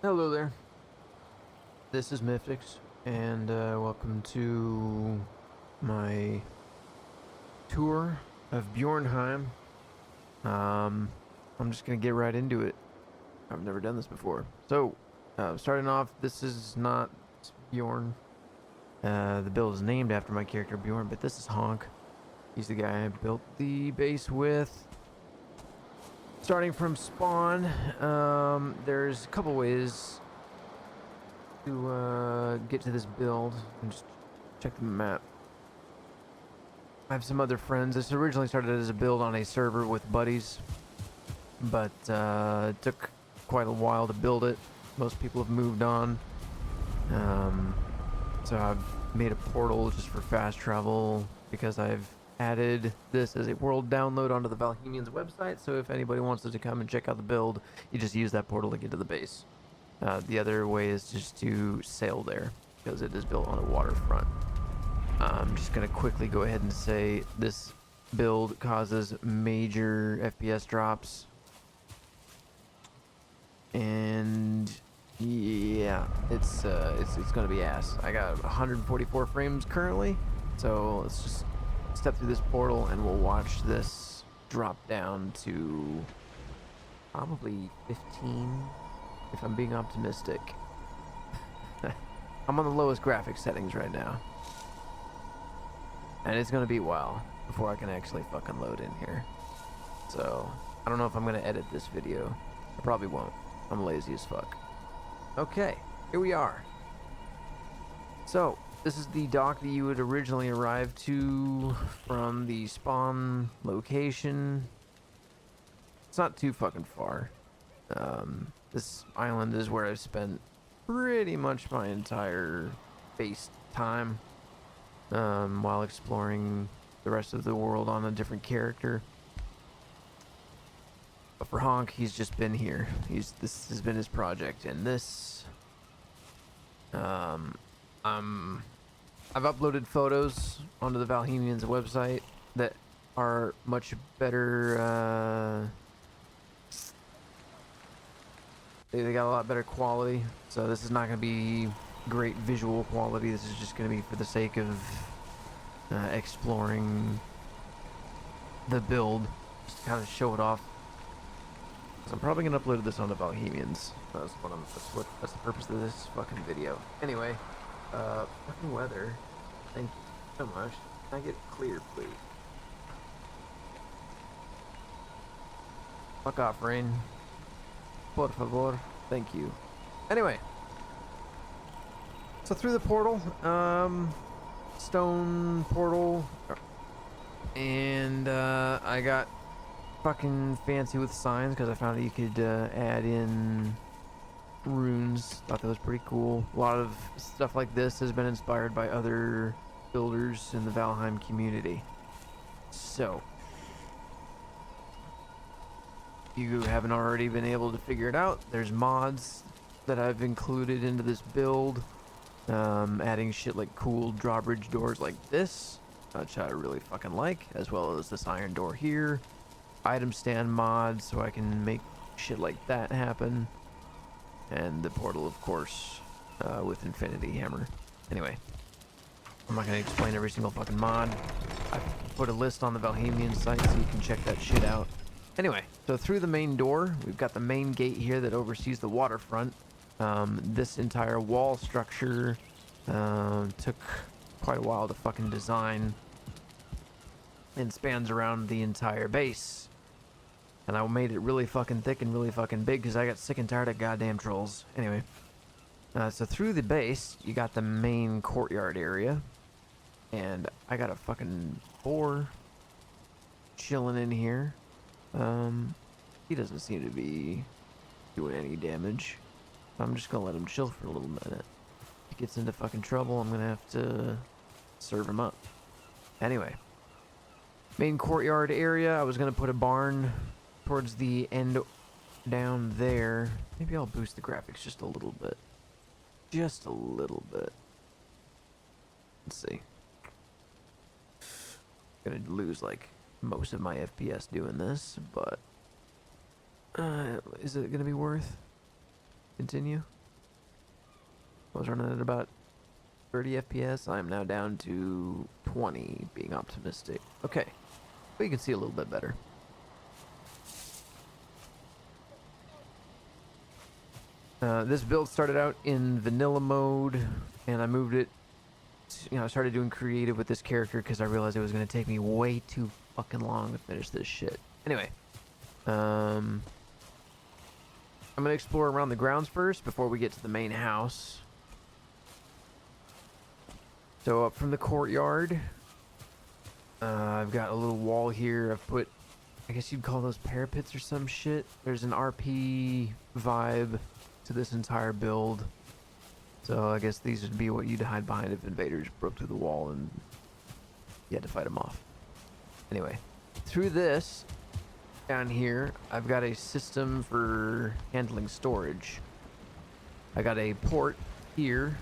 Hello there. This is Mythix, and welcome to my tour of Bjornheim. I'm just gonna get right into it. I've never done this before. So, starting off, this is not Bjorn. The build is named after my character Bjorn, but this is Honk. He's the guy I built the base with. Starting from spawn, there's a couple ways to get to this build. And just check the map. I have some other friends. This originally started as a build on a server with buddies, but it took quite a while to build it. Most people have moved on. So I've made a portal just for fast travel because I've added this as a world download onto the Valheimians website. So if anybody wants to come and check out the build, you just use that portal to get to the base. The other way is just to sail there because it is built on a waterfront. I'm just going to quickly go ahead and say this build causes major FPS drops. And yeah, it's going to be ass. I got 144 frames currently. So let's just step through this portal and we'll watch this drop down to probably 15 if I'm being optimistic. I'm on the lowest graphics settings right now. And it's gonna be a while before I can actually fucking load in here. So, I don't know if I'm gonna edit this video. I probably won't. I'm lazy as fuck. Okay, here we are. So, this is the dock that you would originally arrive to from the spawn location. It's not too fucking far. This island is where I've spent pretty much my entire base time while exploring the rest of the world on a different character. But for Honk, he's just been here. This has been his project, and this I've uploaded photos onto the Valheimians website that are much better. They got a lot better quality, so this is not going to be great visual quality. This is just going to be for the sake of exploring the build, just to kind of show it off. So I'm probably going to upload this on the Valheimians. That's the purpose of this fucking video. Anyway, fucking weather. Thank you so much. Can I get clear, please? Fuck off, rain. Por favor. Thank you. Anyway. So through the portal, stone portal, and I got fucking fancy with signs because I found that you could add in runes. Thought that was pretty cool. A lot of stuff like this has been inspired by other builders in the Valheim community. So, you haven't already been able to figure it out, there's mods that I've included into this build, adding shit like cool drawbridge doors like this, which I really fucking like, as well as this iron door here, item stand mods so I can make shit like that happen, and the portal, of course, with infinity hammer. Anyway, I'm not gonna explain every single fucking mod. I put a list on the Valheimian site so you can check that shit out. Anyway, so through the main door, we've got the main gate here that oversees the waterfront. This entire wall structure took quite a while to fucking design and spans around the entire base. And I made it really fucking thick and really fucking big because I got sick and tired of goddamn trolls. Anyway, so through the base, you got the main courtyard area. And I got a fucking boar chilling in here. He doesn't seem to be doing any damage. I'm just gonna let him chill for a little minute. If he gets into fucking trouble, I'm gonna have to serve him up. Anyway, main courtyard area. I was gonna put a barn towards the end down there. Maybe I'll boost the graphics just a little bit. Just a little bit. Let's see. Gonna lose like most of my FPS doing this, but is it gonna be worth? Continue. I was running at about 30 FPS. I'm now down to 20, being optimistic. Okay, but you can see a little bit better. This build started out in vanilla mode, and I moved it. I started doing creative with this character because I realized it was going to take me way too fucking long to finish this shit. Anyway, I'm going to explore around the grounds first before we get to the main house. So up from the courtyard, I've got a little wall here. I've put, I guess you'd call those parapets or some shit. There's an RP vibe to this entire build. So I guess these would be what you'd hide behind if invaders broke through the wall and you had to fight them off. Anyway, through this, down here, I've got a system for handling storage. I got a port here.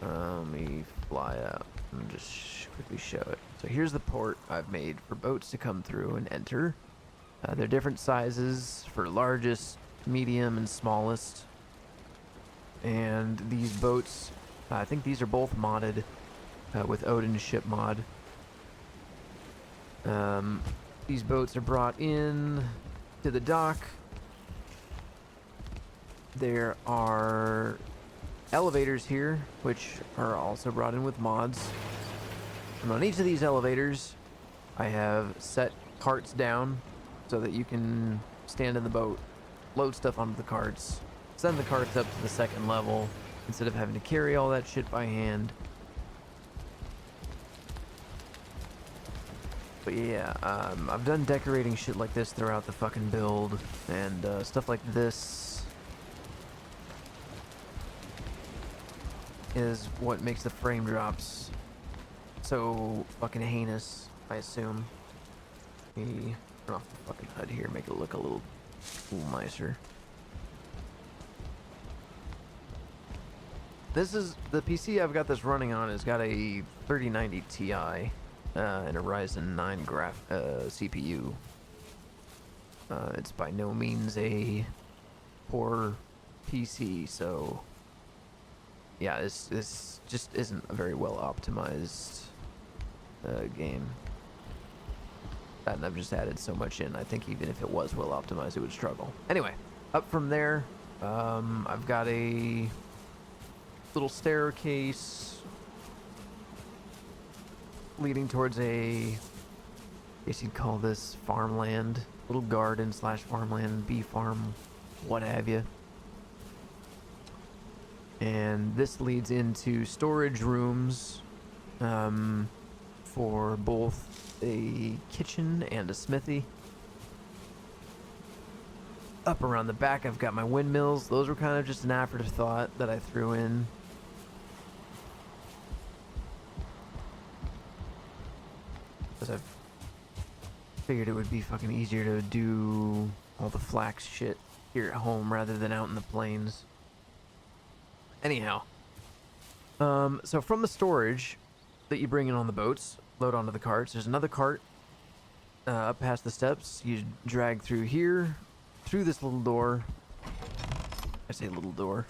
Let me fly out and just quickly show it. So here's the port I've made for boats to come through and enter. They're different sizes for largest, medium, and smallest. And these boats, I think these are both modded with Odin's ship mod. These boats are brought in to the dock. There are elevators here, which are also brought in with mods. And on each of these elevators, I have set carts down so that you can stand in the boat, load stuff onto the carts, send the carts up to the second level instead of having to carry all that shit by hand. But yeah, I've done decorating shit like this throughout the fucking build, and stuff like this is what makes the frame drops so fucking heinous, I assume. Let me turn off the fucking HUD here, make it look a little nicer. This is the PC I've got this running on. Has got a 3090 Ti and a Ryzen 9 CPU. It's by no means a poor PC, so yeah, this just isn't a very well optimized game. That, and I've just added so much in. I think even if it was well optimized, it would struggle. Anyway, up from there, I've got a little staircase leading towards a, I guess you'd call this farmland, little garden slash farmland, bee farm, what have you. And this leads into storage rooms for both a kitchen and a smithy. Up around the back, I've got my windmills. Those were kind of just an afterthought that I threw in. Because I've figured it would be fucking easier to do all the flax shit here at home rather than out in the plains. Anyhow, so from the storage that you bring in on the boats, load onto the carts, there's another cart up past the steps. You drag through here, through this little door. I say little door.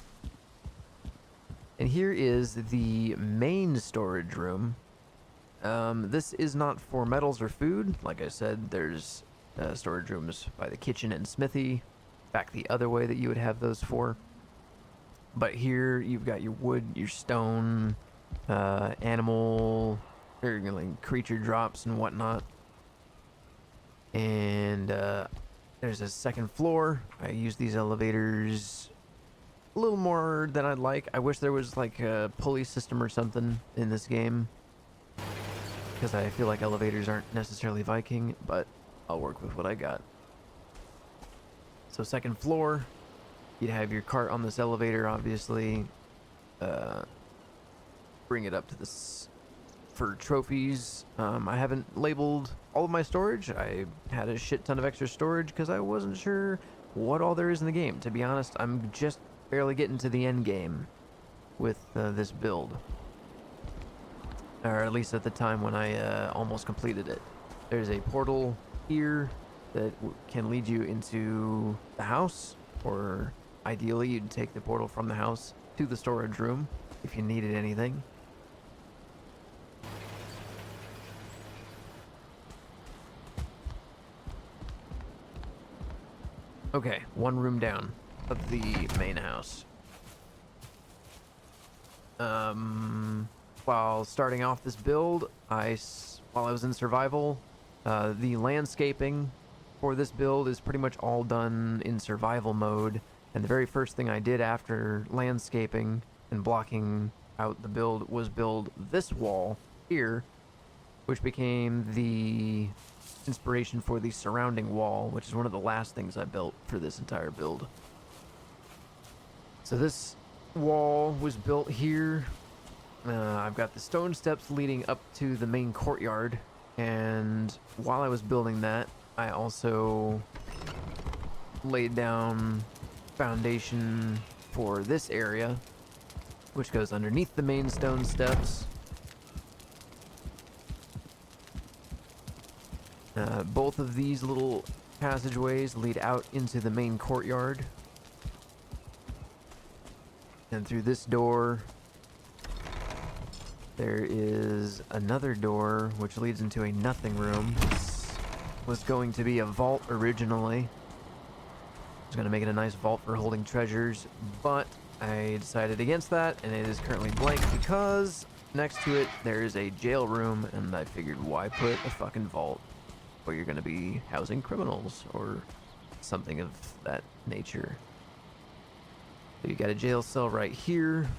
And here is the main storage room. This is not for metals or food. Like I said, there's storage rooms by the kitchen and smithy, back the other way that you would have those for. But here you've got your wood, your stone, animal, or, like, creature drops and whatnot. And there's a second floor. I use these elevators a little more than I'd like. I wish there was like a pulley system or something in this game, because I feel like elevators aren't necessarily Viking, but I'll work with what I got. So second floor, you'd have your cart on this elevator, obviously. Bring it up to this for trophies. I haven't labeled all of my storage. I had a shit ton of extra storage because I wasn't sure what all there is in the game. To be honest, I'm just barely getting to the end game with this build. Or at least at the time when I almost completed it. There's a portal here that can lead you into the house, or ideally you'd take the portal from the house to the storage room if you needed anything. Okay, one room down of the main house. While starting off this build, while I was in survival, the landscaping for this build is pretty much all done in survival mode. And the very first thing I did after landscaping and blocking out the build was build this wall here, which became the inspiration for the surrounding wall, which is one of the last things I built for this entire build. So this wall was built here. I've got the stone steps leading up to the main courtyard, and while I was building that, I also laid down foundation for this area, which goes underneath the main stone steps. Both of these little passageways lead out into the main courtyard. And through this door, there is another door which leads into a nothing room. This was going to be a vault originally. I was going to make it a nice vault for holding treasures, but I decided against that, and it is currently blank because next to it there is a jail room, and I figured why put a fucking vault where you're going to be housing criminals or something of that nature. So you got a jail cell right here,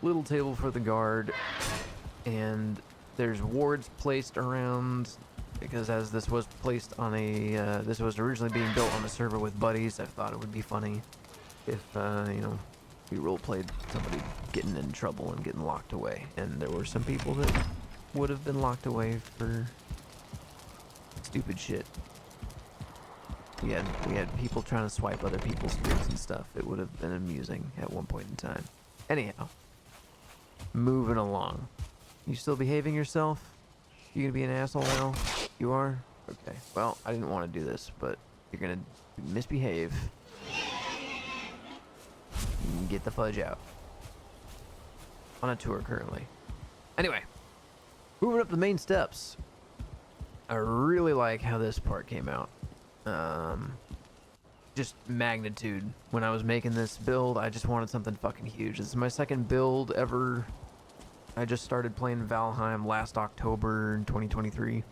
little table for the guard, and there's wards placed around because as this was placed on a, this was originally being built on a server with buddies, I thought it would be funny if, you know, we roleplayed somebody getting in trouble and getting locked away. And there were some people that would have been locked away for stupid shit. We had people trying to swipe other people's goods and stuff. It would have been amusing at one point in time. Anyhow, moving along. You still behaving yourself? You gonna be an asshole now? You are? Okay. Well, I didn't want to do this, but you're gonna misbehave. Get the fudge out. On a tour currently. Anyway, moving up the main steps. I really like how this part came out. Just magnitude. When I was making this build, I just wanted something fucking huge. This is my second build ever. I just started playing Valheim last October in 2023.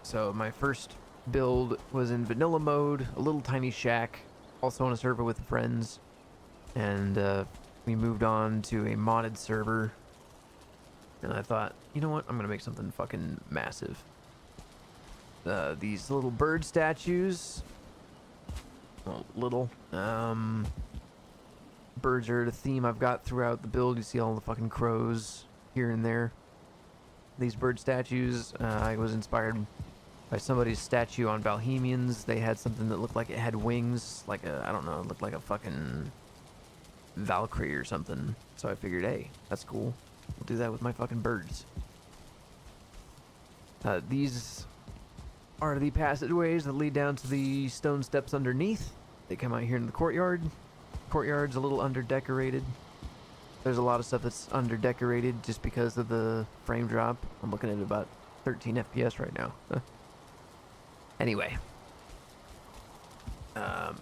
So my first build was in vanilla mode, a little tiny shack, also on a server with friends, and we moved on to a modded server. And I thought, you know what, I'm gonna make something fucking massive. These little bird statues, well, little, birds are the theme I've got throughout the build. You see all the fucking crows here and there. These bird statues, I was inspired by somebody's statue on Valheimians. They had something that looked like it had wings, like a, I don't know, it looked like a fucking Valkyrie or something. So I figured, hey, that's cool. We'll do that with my fucking birds. These are the passageways that lead down to the stone steps underneath. They come out here in the courtyard. Courtyard's a little under-decorated. There's a lot of stuff that's under-decorated just because of the frame drop. I'm looking at about 13 FPS right now. Anyway.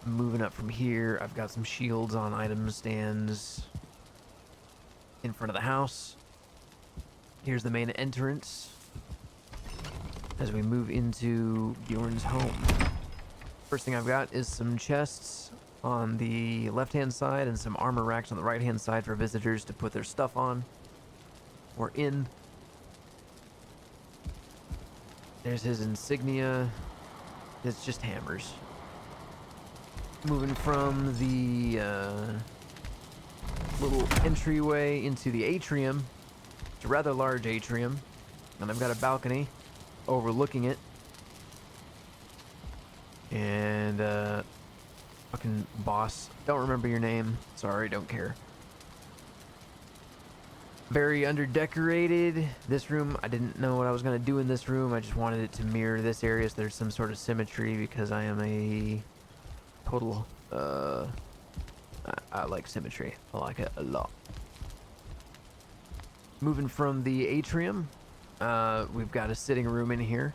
Moving up from here, I've got some shields on item stands in front of the house. Here's the main entrance as we move into Bjorn's home. First thing I've got is some chests on the left-hand side and some armor racks on the right-hand side for visitors to put their stuff on or in. There's his insignia. It's just hammers. Moving from the little entryway into the atrium. It's a rather large atrium, and I've got a balcony overlooking it. And fucking boss, don't remember your name. Sorry, don't care. Very underdecorated. This room, I didn't know what I was going to do in this room. I just wanted it to mirror this area so there's some sort of symmetry because I am a total, I like symmetry. I like it a lot. Moving from the atrium, we've got a sitting room in here.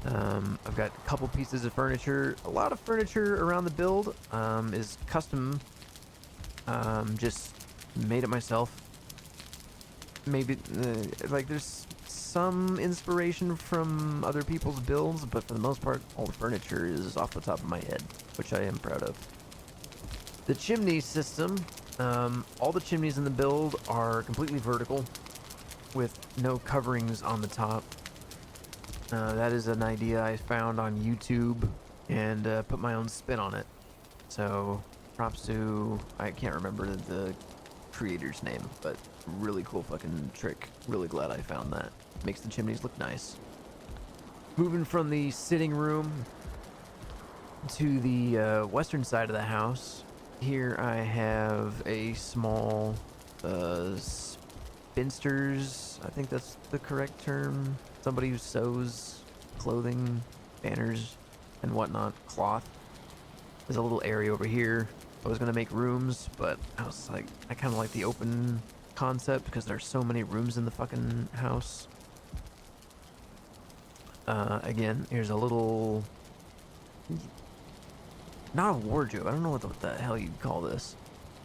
I've got a couple pieces of furniture. A lot of furniture around the build is custom. Just made it myself. Maybe, like, there's some inspiration from other people's builds, but for the most part, all the furniture is off the top of my head, which I am proud of. The chimney system, all the chimneys in the build are completely vertical with no coverings on the top. That is an idea I found on YouTube and put my own spin on it. So, props to, I can't remember the creator's name, but really cool fucking trick. Really glad I found that. Makes the chimneys look nice. Moving from the sitting room to the western side of the house, here I have a small spinsters, I think that's the correct term. Somebody who sews clothing, banners, and whatnot, cloth. There's a little area over here. I was gonna make rooms, but I was like, I kind of like the open concept because there's so many rooms in the fucking house. Again, here's a little, not a wardrobe. I don't know what the hell you'd call this,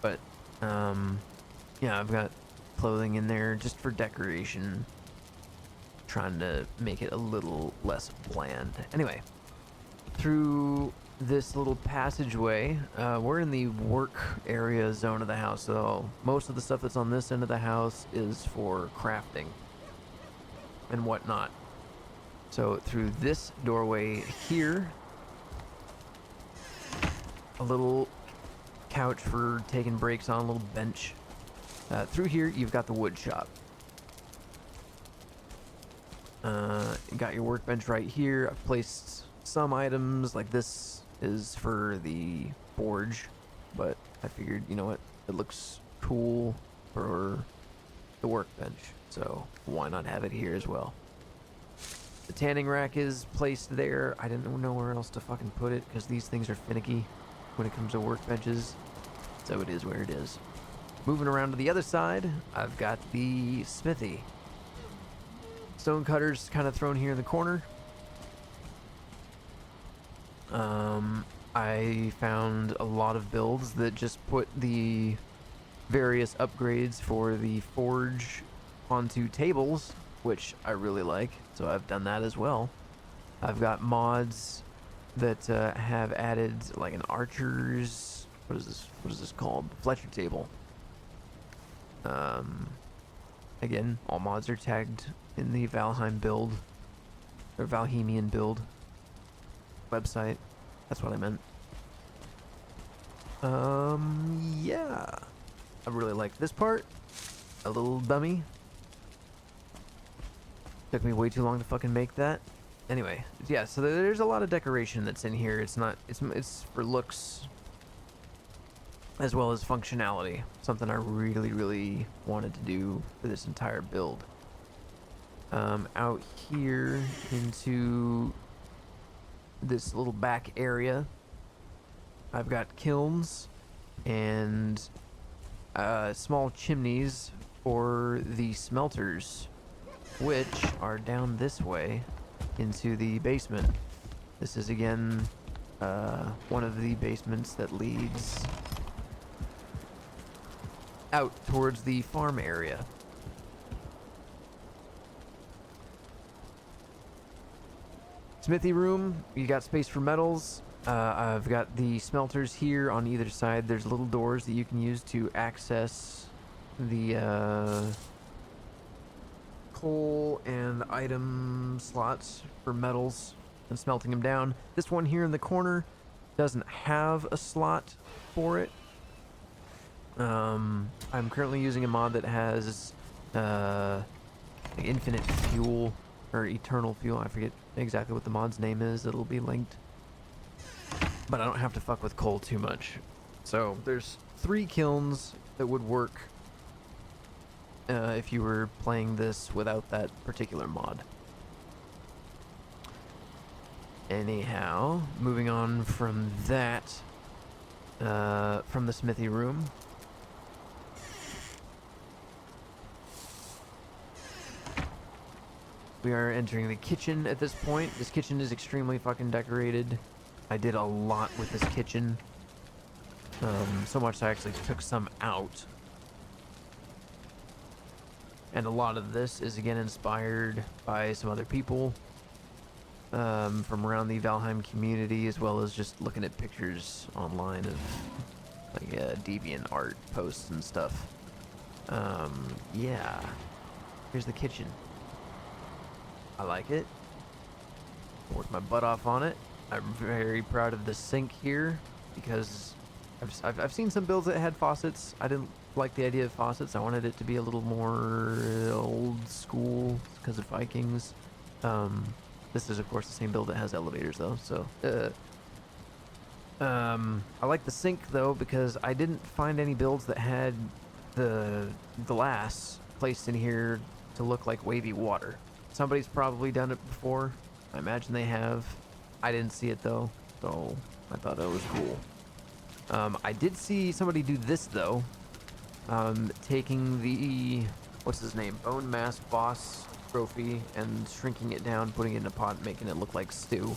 but yeah, I've got clothing in there just for decoration, trying to make it a little less bland. Anyway, through this little passageway, we're in the work area zone of the house, so most of the stuff that's on this end of the house is for crafting and whatnot. So through this doorway here, a little couch for taking breaks on, a little bench. Through here, you've got the woodshop. You got your workbench right here. I've placed some items, like this is for the forge, but I figured, you know what, it looks cool for the workbench, so why not have it here as well. The tanning rack is placed there. I didn't know where else to fucking put it because these things are finicky when it comes to workbenches, so it is where it is. Moving around to the other side, I've got the smithy. Stone cutters kind of thrown here in the corner. I found a lot of builds that just put the various upgrades for the forge onto tables, which I really like, so I've done that as well. I've got mods that have added like an archer's, what is this called? Fletcher table. Again, all mods are tagged in the Valheim build, or Valheimian build website. That's what I meant. Yeah. I really like this part. A little dummy. Took me way too long to fucking make that. Anyway, yeah, so there's a lot of decoration that's in here. It's for looks as well as functionality. Something I really, really wanted to do for this entire build. Out here into this little back area, I've got kilns and small chimneys for the smelters, which are down this way into the basement. This is again one of the basements that leads out towards the farm area. Smithy room, you got space for metals. I've got the smelters here on either side. There's little doors that you can use to access the coal and item slots for metals and smelting them down. This one here in the corner doesn't have a slot for it. I'm currently using a mod that has infinite fuel or eternal fuel. I forget exactly what the mod's name is. It'll be linked. But I don't have to fuck with coal too much. So there's 3 kilns that would work if you were playing this without that particular mod. Anyhow, moving on from that, from the smithy room. We are entering the kitchen at this point. This kitchen is extremely fucking decorated. I did a lot with this kitchen. So much I actually took some out. And a lot of this is again inspired by some other people from around the Valheim community, as well as just looking at pictures online of like deviant art posts and stuff. Yeah. Here's the kitchen. I like it. Worked my butt off on it. I'm very proud of the sink here because I've seen some builds that had faucets. I didn't like the idea of faucets. I wanted it to be a little more old school because of Vikings. This is of course the same build that has elevators though. So I like the sink though because I didn't find any builds that had the glass placed in here to look like wavy water. Somebody's probably done it before. I imagine they have. I didn't see it though, so I thought that was cool. I did see somebody do this though. Taking the, what's his name, Bone Mass Boss trophy and shrinking it down, putting it in a pot, making it look like stew.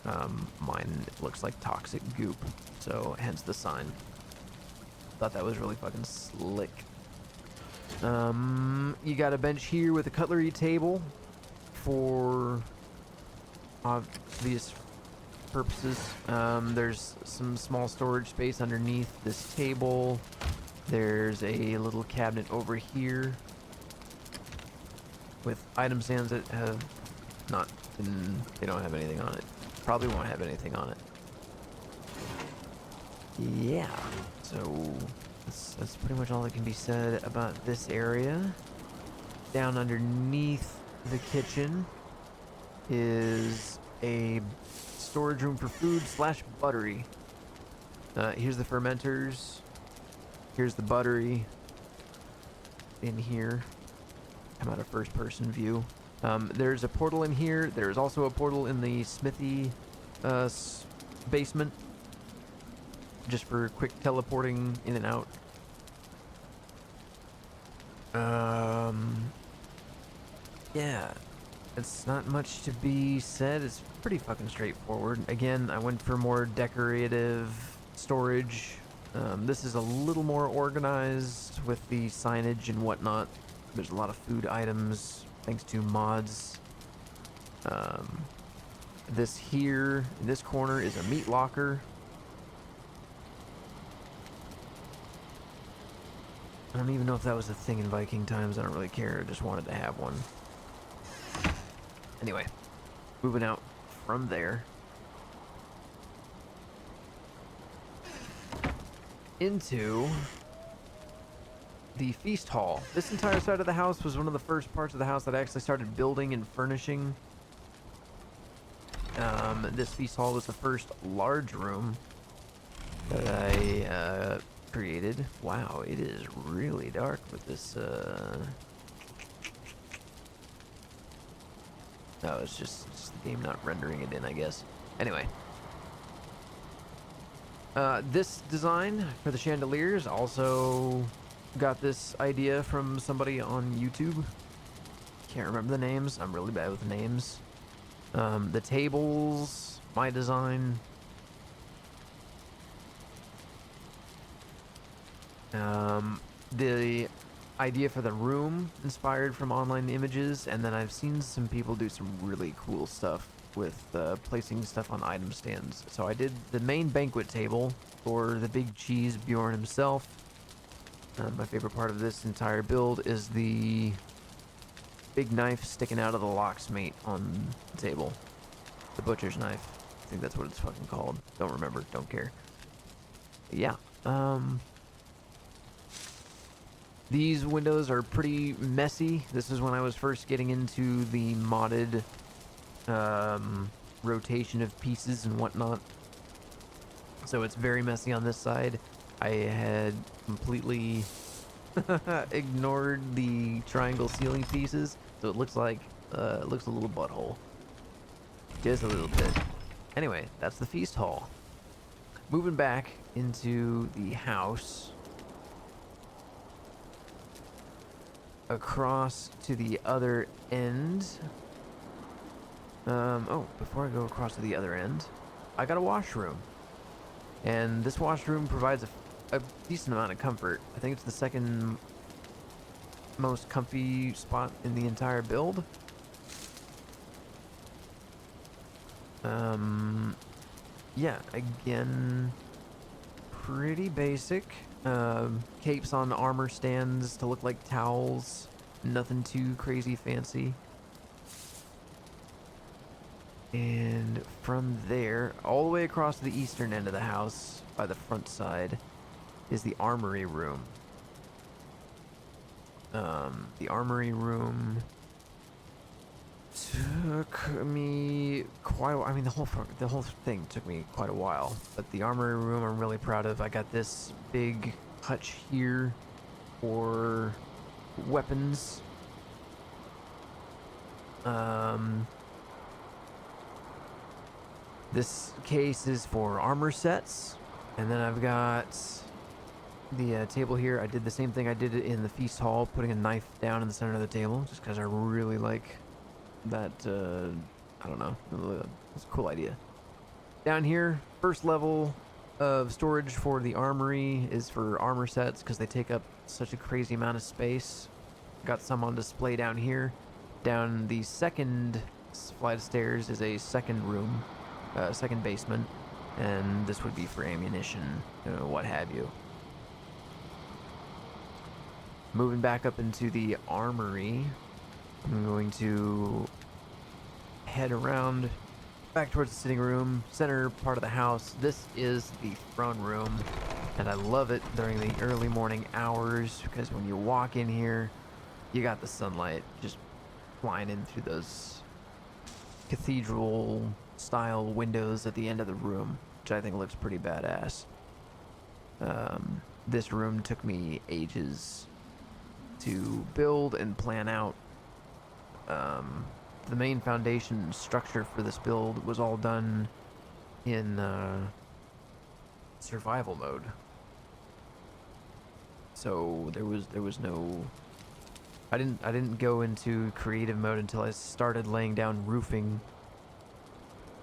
Mine looks like toxic goop, so hence the sign. Thought that was really fucking slick. You got a bench here with a cutlery table for obvious purposes. There's some small storage space underneath this table. There's a little cabinet over here with item stands that have not been, they don't have anything on it. Probably won't have anything on it. Yeah, so that's pretty much all that can be said about this area. Down underneath the kitchen is a storage room for food / buttery. Here's the fermenters. Here's the buttery in here. I'm at a first person view. There's a portal in here. There's also a portal in the Smithy basement, just for quick teleporting in and out. Yeah, it's not much to be said. It's pretty fucking straightforward. Again, I went for more decorative storage. This is a little more organized with the signage and whatnot. There's a lot of food items thanks to mods. This here, in this corner, is a meat locker. I don't even know if that was a thing in Viking times. I don't really care. I just wanted to have one. Anyway, moving out from there into the feast hall. This entire side of the house was one of the first parts of the house that I actually started building and furnishing. This feast hall was the first large room that I created. Wow, it is really dark with this. No, it's just the game not rendering it in, I guess. Anyway. This design for the chandeliers also got this idea from somebody on YouTube. Can't remember the names. I'm really bad with names. The tables, my design. The idea for the room inspired from online images, and then I've seen some people do some really cool stuff with placing stuff on item stands. So I did the main banquet table for the big cheese Bjorn himself. My favorite part of this entire build is the big knife sticking out of the locksmith on the table. The butcher's knife. I think that's what it's fucking called. Don't remember. Don't care. But yeah. These windows are pretty messy. This is when I was first getting into the modded rotation of pieces and whatnot. So it's very messy on this side. I had completely ignored the triangle ceiling pieces, so it looks like it looks a little butthole. Just a little bit. Anyway, that's the feast hall. Moving back into the house. Across to the other end. Oh, before I go across to the other end, I got a washroom. And this washroom provides a decent amount of comfort. I think it's the second most comfy spot in the entire build. Yeah, again, pretty basic. Capes on armor stands to look like towels. Nothing too crazy fancy. And from there, all the way across to the eastern end of the house, by the front side, is the Armory room. The Armory room took me quite a while. I mean, the whole thing took me quite a while. But the Armory room, I'm really proud of. I got this big hutch here for weapons. This case is for armor sets, and then I've got the table here. I did the same thing I did in the feast hall, putting a knife down in the center of the table, just because I really like that. I don't know, it's a cool idea. Down here, first level of storage for the armory is for armor sets, because they take up such a crazy amount of space. Got some on display down here. Down the second flight of stairs is a second room. Second basement, and this would be for ammunition, what have you. Moving back up into the armory, I'm going to head around back towards the sitting room, center part of the house. This is the throne room, and I love it during the early morning hours, because when you walk in here, you got the sunlight just flying in through those cathedral style windows at the end of the room, which I think looks pretty badass. This room took me ages to build and plan out. The main foundation structure for this build was all done in survival mode, so there was no. I didn't go into creative mode until I started laying down roofing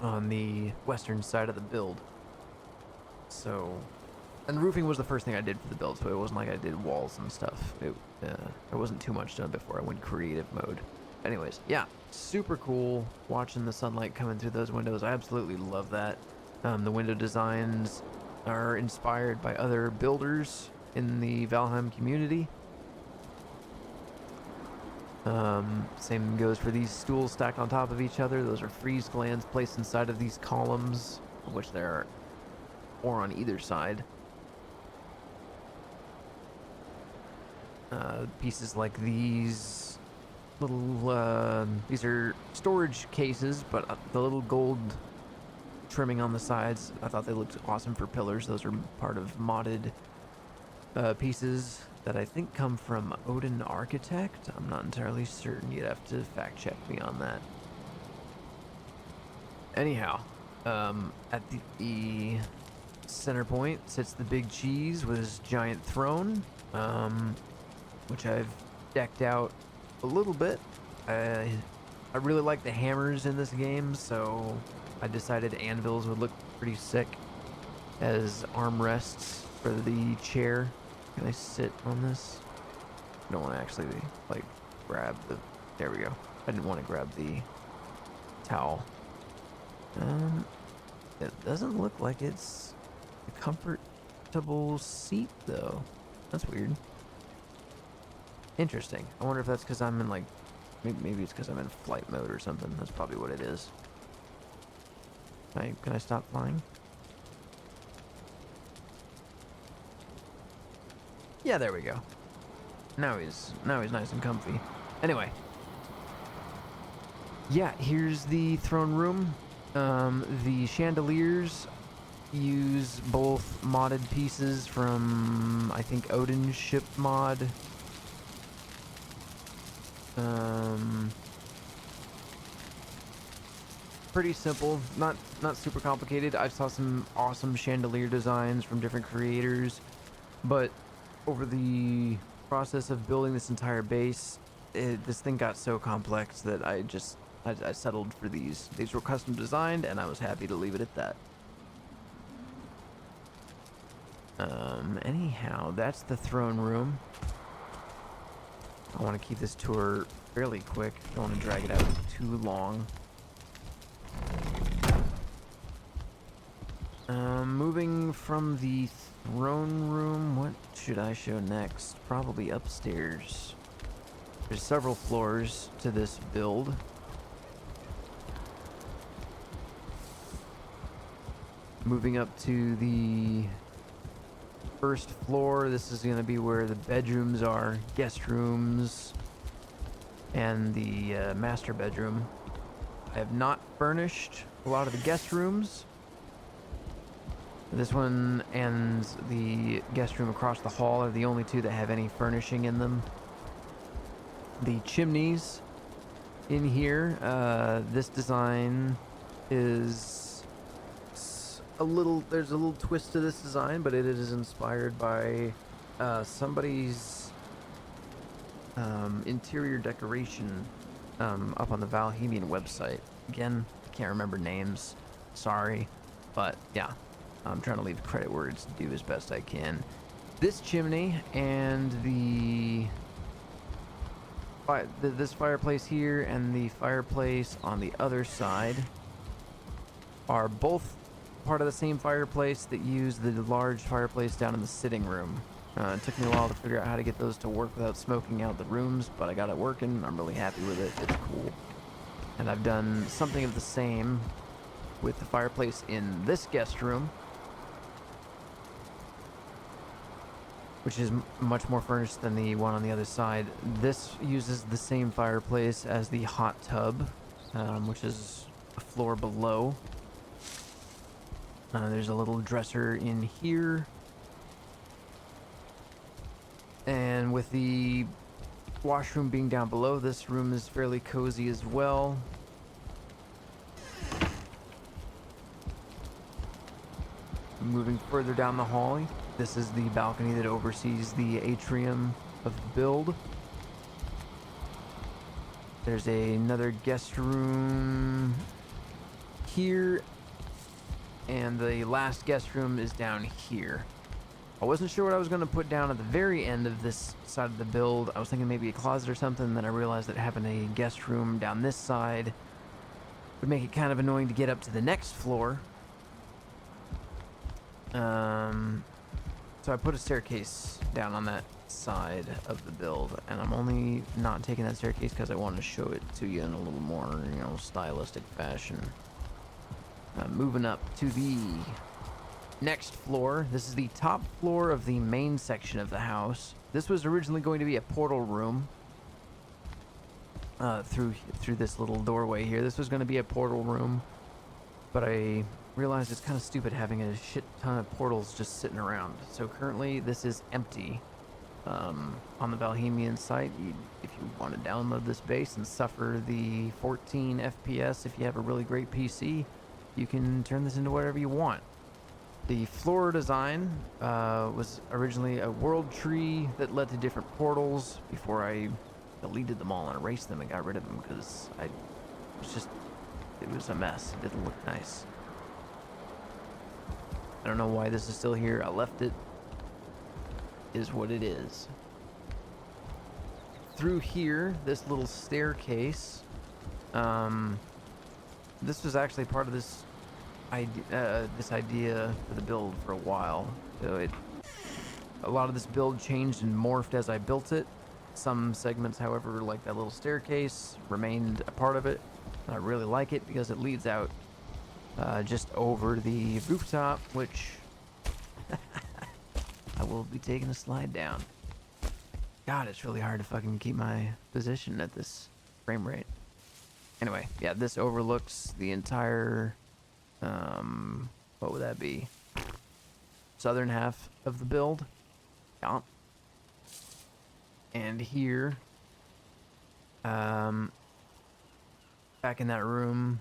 on the western side of the build. So, and roofing was the first thing I did for the build, so it wasn't like I did walls and stuff. There wasn't too much done before I went creative mode. Anyways, yeah, super cool watching the sunlight coming through those windows. I absolutely love that. The window designs are inspired by other builders in the Valheim community. Same goes for these stools stacked on top of each other. Those are freeze glands placed inside of these columns, of which there are 4 on either side. Pieces like these little, these are storage cases, but the little gold trimming on the sides, I thought they looked awesome for pillars. Those are part of modded pieces that I think come from Odin Architect. I'm not entirely certain. You'd have to fact check me on that. Anyhow, at the center point sits the big cheese with his giant throne, which I've decked out a little bit. I really like the hammers in this game, so I decided anvils would look pretty sick as armrests for the chair. Can I sit on this? I don't want to actually, like, grab the... There we go. I didn't want to grab the towel. It doesn't look like it's a comfortable seat, though. That's weird. Interesting. I wonder if that's because I'm in, like... Maybe it's because I'm in flight mode or something. That's probably what it is. Can I stop flying? Yeah, there we go. Now he's nice and comfy. Anyway. Yeah, here's the throne room. The chandeliers use both modded pieces from, I think, Odin's ship mod. Pretty simple, not super complicated. I saw some awesome chandelier designs from different creators, but over the process of building this entire base, this thing got so complex that I settled for these. These were custom designed, and I was happy to leave it at that. Anyhow, that's the throne room. I want to keep this tour fairly quick. Don't want to drag it out too long. Moving from the throne room, what should I show next? Probably upstairs. There's several floors to this build. Moving up to the first floor, this is going to be where the bedrooms are, guest rooms, and the master bedroom. I have not furnished a lot of the guest rooms. This one and the guest room across the hall are the only two that have any furnishing in them. The chimneys in here, this design is there's a little twist to this design, but it is inspired by somebody's interior decoration up on the Valheimian website. Again, I can't remember names, sorry, but yeah, I'm trying to leave credit where it's due as best I can. This chimney and this fireplace here and the fireplace on the other side are both part of the same fireplace that used the large fireplace down in the sitting room. It took me a while to figure out how to get those to work without smoking out the rooms, but I got it working. I'm really happy with it. It's cool. And I've done something of the same with the fireplace in this guest room, which is much more furnished than the one on the other side. This uses the same fireplace as the hot tub, which is a floor below. There's a little dresser in here. And with the washroom being down below, this room is fairly cozy as well. Moving further down the hall, this is the balcony that oversees the atrium of the build. There's another guest room here, and the last guest room is down here. I wasn't sure what I was going to put down at the very end of this side of the build. I was thinking maybe a closet or something, then I realized that having a guest room down this side would make it kind of annoying to get up to the next floor. So I put a staircase down on that side of the build, and I'm only not taking that staircase because I want to show it to you in a little more, stylistic fashion. Moving up to the next floor. This is the top floor of the main section of the house. This was originally going to be a portal room through this little doorway here. This was going to be a portal room, but I realized it's kind of stupid having a shit ton of portals just sitting around. So currently this is empty. On the Valheimian site, if you want to download this base and suffer the 14 FPS if you have a really great PC, you can turn this into whatever you want. The floor design was originally a world tree that led to different portals before I deleted them all and erased them and got rid of them because it was a mess. It didn't look nice. I don't know why this is still here. I left it. Is what it is. Through here, this little staircase. This was actually part of this idea for the build for a while. So a lot of this build changed and morphed as I built it. Some segments, however, like that little staircase, remained a part of it. I really like it because it leads out just over the rooftop, which I will be taking a slide down. God, it's really hard to fucking keep my position at this frame rate. Anyway, yeah, this overlooks the entire, what would that be? southern half of the build. Yeah. And here, back in that room,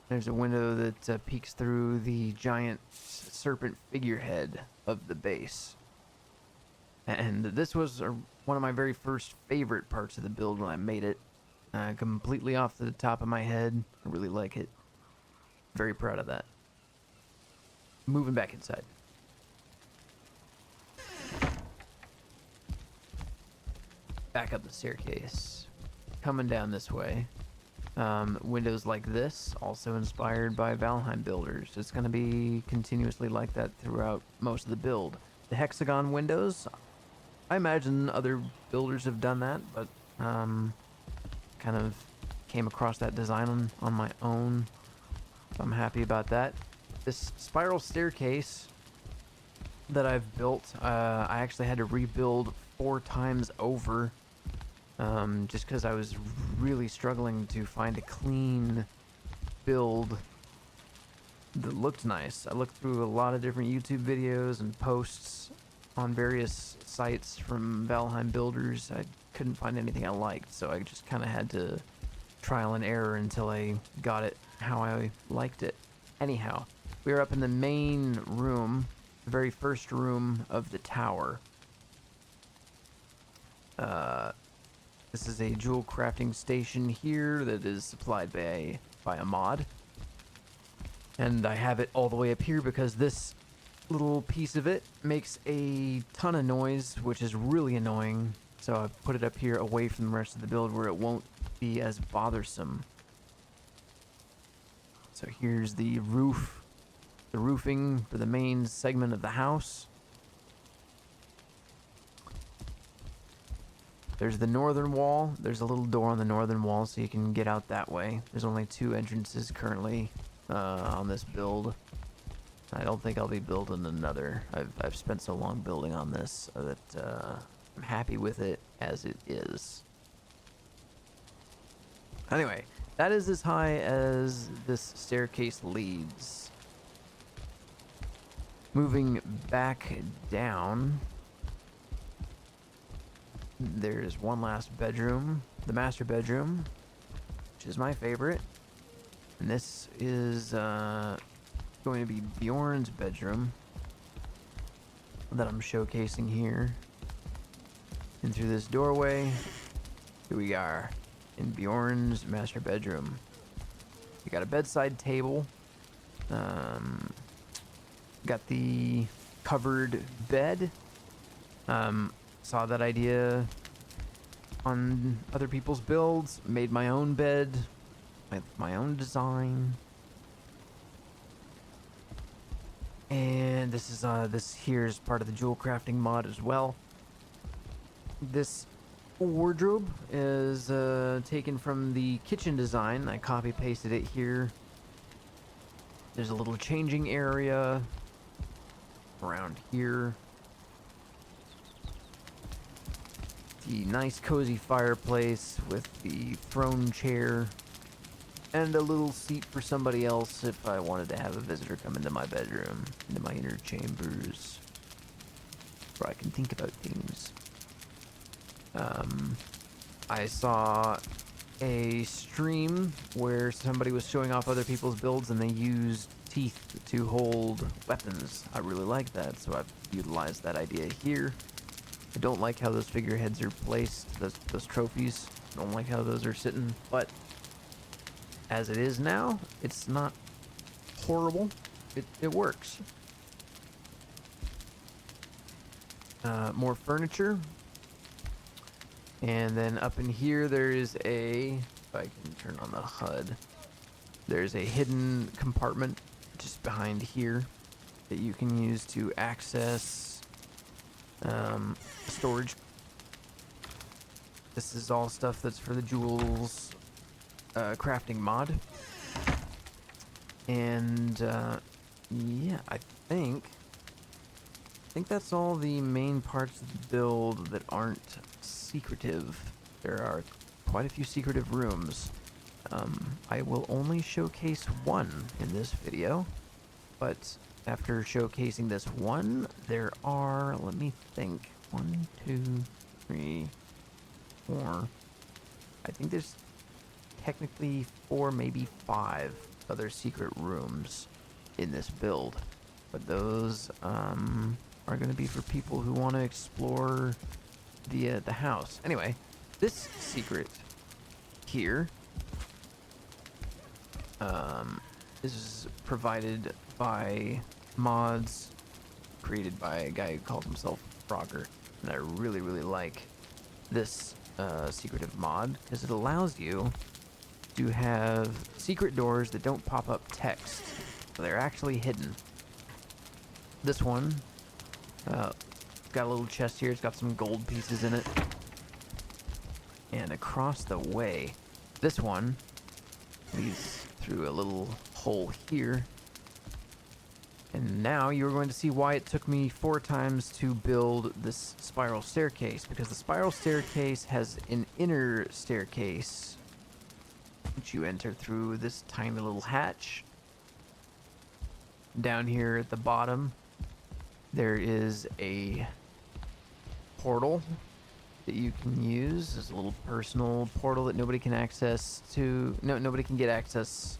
there's a window that peeks through the giant serpent figurehead of the base. And this was one of my very first favorite parts of the build when I made it. Completely off the top of my head. I really like it. Very proud of that. Moving back inside. Back up the staircase. Coming down this way. Windows like this, also inspired by Valheim builders. It's going to be continuously like that throughout most of the build. The hexagon windows, I imagine other builders have done that, but kind of came across that design on my own. So I'm happy about that. This spiral staircase that I've built, I actually had to rebuild 4 times over. Just because I was really struggling to find a clean build that looked nice. I looked through a lot of different YouTube videos and posts on various sites from Valheim builders. I couldn't find anything I liked, so I just kind of had to trial and error until I got it how I liked it. Anyhow, we are up in the main room, the very first room of the tower. This is a jewel crafting station here that is supplied by a mod. And I have it all the way up here because this little piece of it makes a ton of noise, which is really annoying. So I've put it up here away from the rest of the build where it won't be as bothersome. So here's the roof, the roofing for the main segment of the house. There's the northern wall. There's a little door on the northern wall so you can get out that way. There's only 2 entrances currently on this build. I don't think I'll be building another. I've spent so long building on this that I'm happy with it as it is. Anyway, that is as high as this staircase leads. Moving back down, there's one last bedroom, the master bedroom, which is my favorite. And this is going to be Bjorn's bedroom that I'm showcasing here. And through this doorway, here we are in Bjorn's master bedroom. We got a bedside table. Got the covered bed. Saw that idea on other people's builds. Made my own bed with my own design. And this is this here is part of the jewel crafting mod as well. This wardrobe is taken from the kitchen design. I copy pasted it here. There's a little changing area around here. The nice cozy fireplace with the throne chair and a little seat for somebody else if I wanted to have a visitor come into my bedroom, into my inner chambers, where I can think about things. I saw a stream where somebody was showing off other people's builds and they used teeth to hold weapons. I really like that, so I've utilized that idea here. I don't like how those figureheads are placed, those trophies. I don't like how those are sitting, but as it is now, it's not horrible. It works. More furniture. And then up in here there is a, if I can turn on the HUD, there's a hidden compartment just behind here that you can use to access storage. This is all stuff that's for the jewels crafting mod. And yeah, I think that's all the main parts of the build that aren't secretive. There are quite a few secretive rooms. I will only showcase one in this video, but after showcasing this one, there are, let me think, 1, 2, 3, 4. I think there's technically 4, maybe 5 other secret rooms in this build. But those are going to be for people who want to explore the house. Anyway, this secret here is provided by mods created by a guy who calls himself Frogger, and I really like this secretive mod because it allows you to have secret doors that don't pop up text. They're actually hidden. This one got a little chest here. It's got some gold pieces in it. And across the way, this one leads through a little hole here. And now you're going to see why it took me 4 times to build this spiral staircase, because the spiral staircase has an inner staircase which you enter through this tiny little hatch. Down here at the bottom there is a portal that you can use as a little personal portal that nobody can access to. Nobody can get access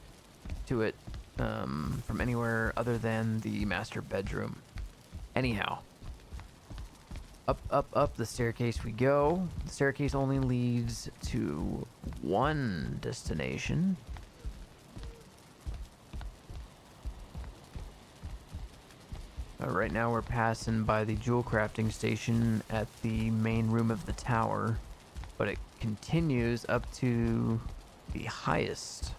to it from anywhere other than the master bedroom. Anyhow, up the staircase we go. The staircase only leads to one destination. Right now we're passing by the jewel crafting station at the main room of the tower, but it continues up to the highest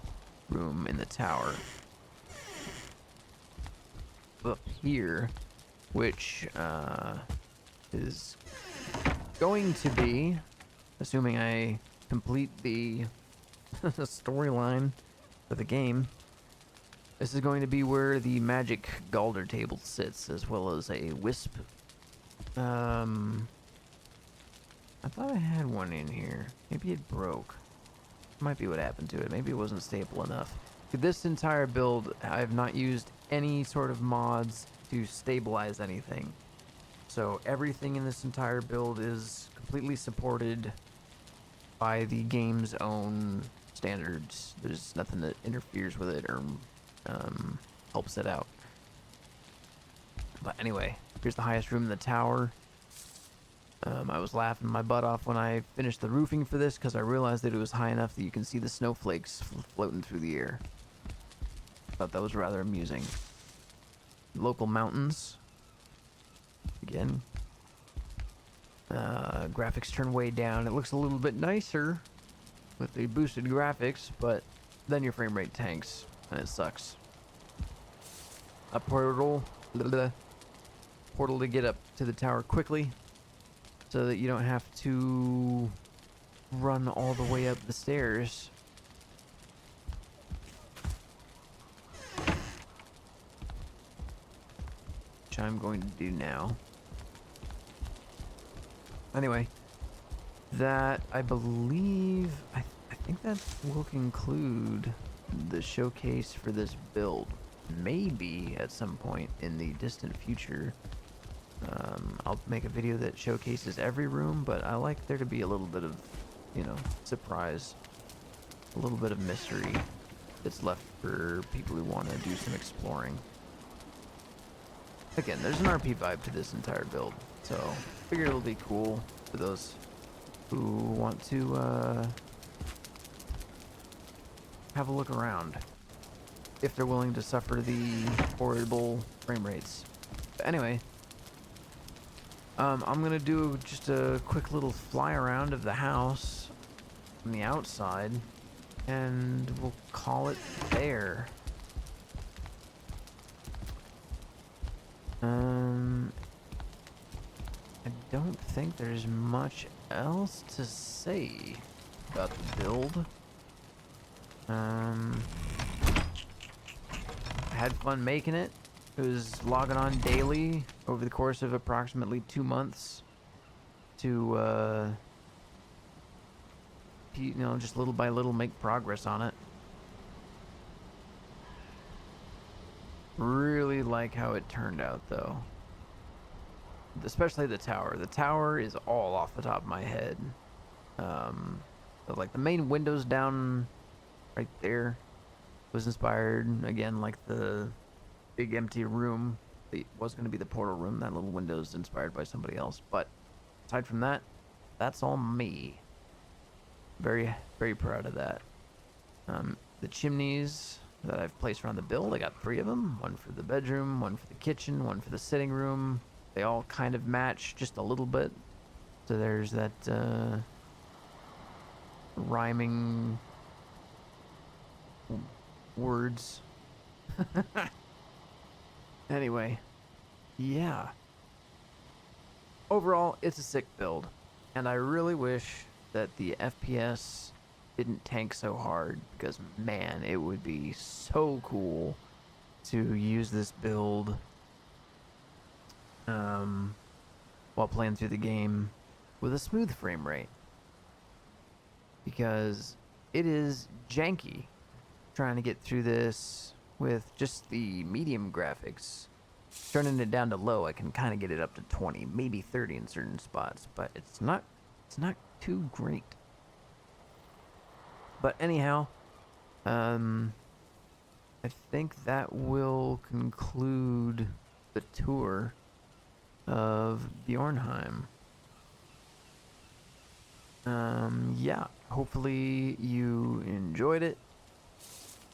room in the tower up here, which is going to be, assuming I complete the storyline for the game, this is going to be where the magic Galder table sits, as well as a wisp. I thought I had one in here. Maybe it broke. Might be what happened to it. Maybe it wasn't stable enough. This entire build, I have not used any sort of mods to stabilize anything. So everything in this entire build is completely supported by the game's own standards. There's nothing that interferes with it or helps it out. But anyway, here's the highest room in the tower. I was laughing my butt off when I finished the roofing for this because I realized that it was high enough that you can see the snowflakes floating through the air. Thought that was rather amusing. Local mountains. Again. Graphics turn way down. It looks a little bit nicer with the boosted graphics, but then your frame rate tanks and it sucks. A portal. Portal to get up to the tower quickly, so that you don't have to run all the way up the stairs. Which I'm going to do now. Anyway, that I believe, I think that will conclude the showcase for this build. Maybe at some point in the distant future, I'll make a video that showcases every room, but I like there to be a little bit of, surprise, a little bit of mystery that's left for people who want to do some exploring. Again, there's an RP vibe to this entire build, so I figure it'll be cool for those who want to have a look around, if they're willing to suffer the horrible frame rates. But anyway, I'm gonna do just a quick little fly around of the house from the outside, and we'll call it there. I don't think there's much else to say about the build. I had fun making it. It was logging on daily over the course of approximately 2 months to, just little by little make progress on it. Really like how it turned out, though. Especially the tower. The tower is all off the top of my head. But like the main windows down right there was inspired, again, like the big empty room. It was going to be the portal room. That little window is inspired by somebody else. But aside from that, that's all me. Very, very proud of that. The chimneys that I've placed around the build, I got 3 of them. One for the bedroom, one for the kitchen, one for the sitting room. They all kind of match just a little bit. So there's that rhyming words. Anyway, yeah. Overall, it's a sick build. And I really wish that the FPS didn't tank so hard, because man, it would be so cool to use this build while playing through the game with a smooth frame rate, because it is janky trying to get through this with just the medium graphics. Turning it down to low, I can kind of get it up to 20, maybe 30 in certain spots, but it's not too great. But anyhow, I think that will conclude the tour of Bjornheim. Yeah, hopefully you enjoyed it.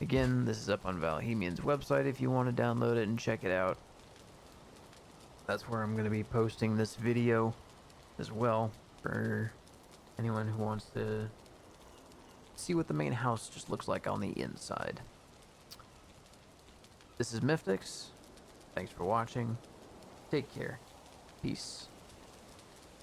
Again, this is up on Valheimian's website if you want to download it and check it out. That's where I'm going to be posting this video as well for anyone who wants to see what the main house just looks like on the inside. This is Myftix. Thanks for watching. Take care. Peace.